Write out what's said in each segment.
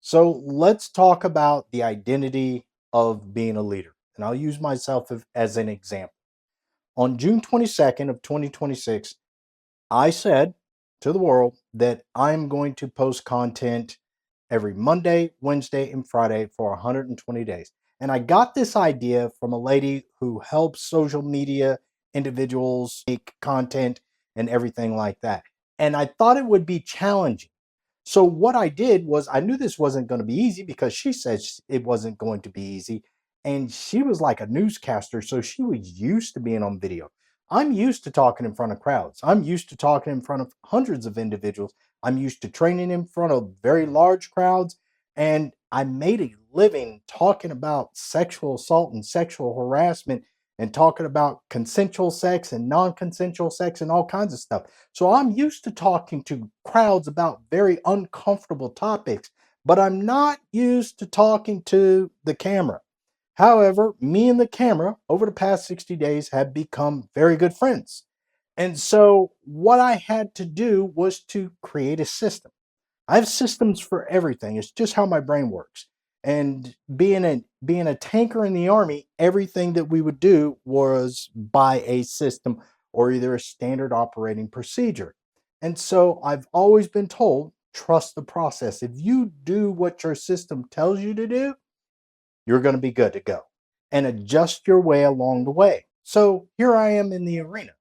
So let's talk about the identity of being a leader. And I'll use myself as an example. On June 22nd of 2026, I said to the world that I'm going to post content every Monday, Wednesday, and Friday for 120 days. And I got this idea from a lady who helps social media individuals make content and everything like that. And I thought it would be challenging. So what I did was I knew this wasn't going to be easy because she said it wasn't going to be easy. And she was like a newscaster, so she was used to being on video. I'm used to talking in front of crowds. I'm used to talking in front of hundreds of individuals. I'm used to training in front of very large crowds. And I made a living talking about sexual assault and sexual harassment and talking about consensual sex and non consensual sex and all kinds of stuff. So I'm used to talking to crowds about very uncomfortable topics, but I'm not used to talking to the camera. However, me and the camera over the past 60 days have become very good friends. And so what I had to do was to create a system. I have systems for everything. It's just how my brain works. And being a tanker in the army, everything that we would do was by a system or either a standard operating procedure. And so I've always been told, trust the process. If you do what your system tells you to do, you're going to be good to go. And adjust your way along the way. So here I am in the arena.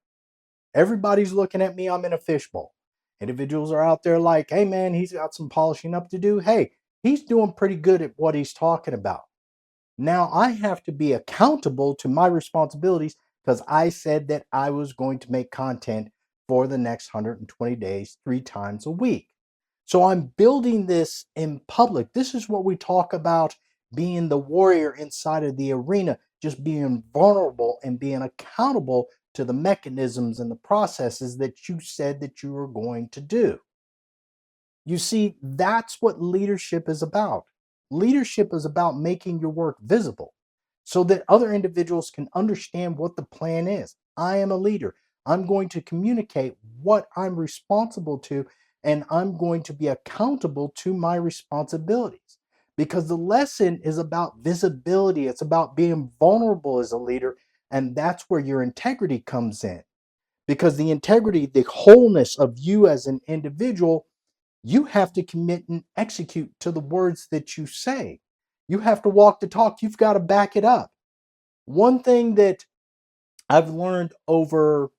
Everybody's looking at me. I'm in a fishbowl. Individuals are out there like, hey, man, he's got some polishing up to do. Hey, he's doing pretty good at what he's talking about. Now I have to be accountable to my responsibilities because I said that I was going to make content for the next 120 days, 3 times a week. So I'm building this in public. This is what we talk about being the warrior inside of the arena, just being vulnerable and being accountable to the mechanisms and the processes that you said that you were going to do. You see, that's what leadership is about. Leadership is about making your work visible so that other individuals can understand what the plan is. I am a leader. I'm going to communicate what I'm responsible to, and I'm going to be accountable to my responsibilities. Because the lesson is about visibility, it's about being vulnerable as a leader, and that's where your integrity comes in. Because the integrity, the wholeness of you as an individual, you have to commit and execute to the words that you say. You have to walk the talk. You've got to back it up. One thing that I've learned over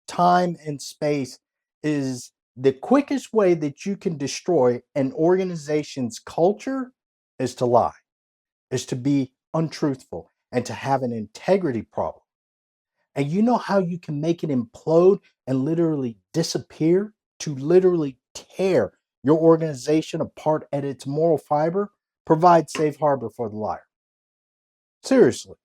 time and space is the quickest way that you can destroy an organization's culture is to lie, is to be untruthful, and to have an integrity problem. And you know how you can make it implode and literally disappear, to literally tear your organization apart at its moral fiber? Provide safe harbor for the liar. Seriously.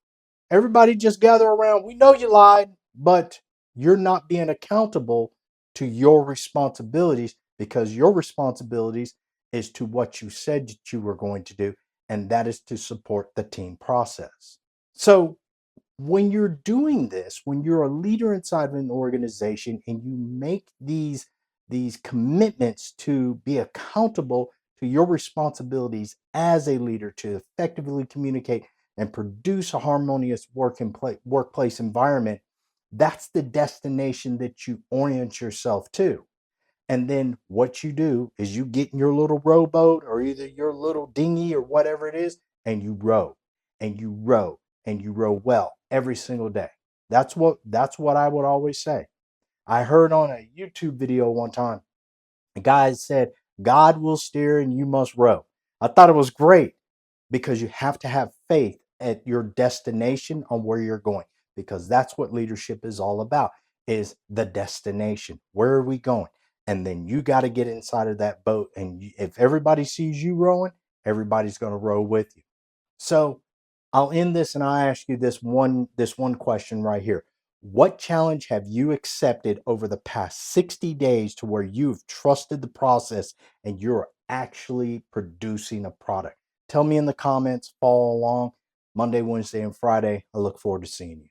Everybody just gather around. We know you lied, but you're not being accountable to your responsibilities because your responsibilities is to what you said that you were going to do, and that is to support the team process. So when you're doing this, when you're a leader inside of an organization and you make these commitments to be accountable to your responsibilities as a leader to effectively communicate and produce a harmonious workplace environment, that's the destination that you orient yourself to. And then what you do is you get in your little rowboat or either your little dinghy or whatever it is, and you row and you row and you row well every single day. That's what I would always say. I heard on a YouTube video one time, a guy said, God will steer and you must row. I thought it was great because you have to have faith at your destination on where you're going, because that's what leadership is all about, is the destination. Where are we going? And then you got to get inside of that boat, and if everybody sees you rowing, everybody's going to row with you. So I'll end this and I ask you this one question right here. What challenge have you accepted over the past 60 days to where you've trusted the process and you're actually producing a product? Tell me in the comments, follow along Monday, Wednesday, and Friday. I look forward to seeing you.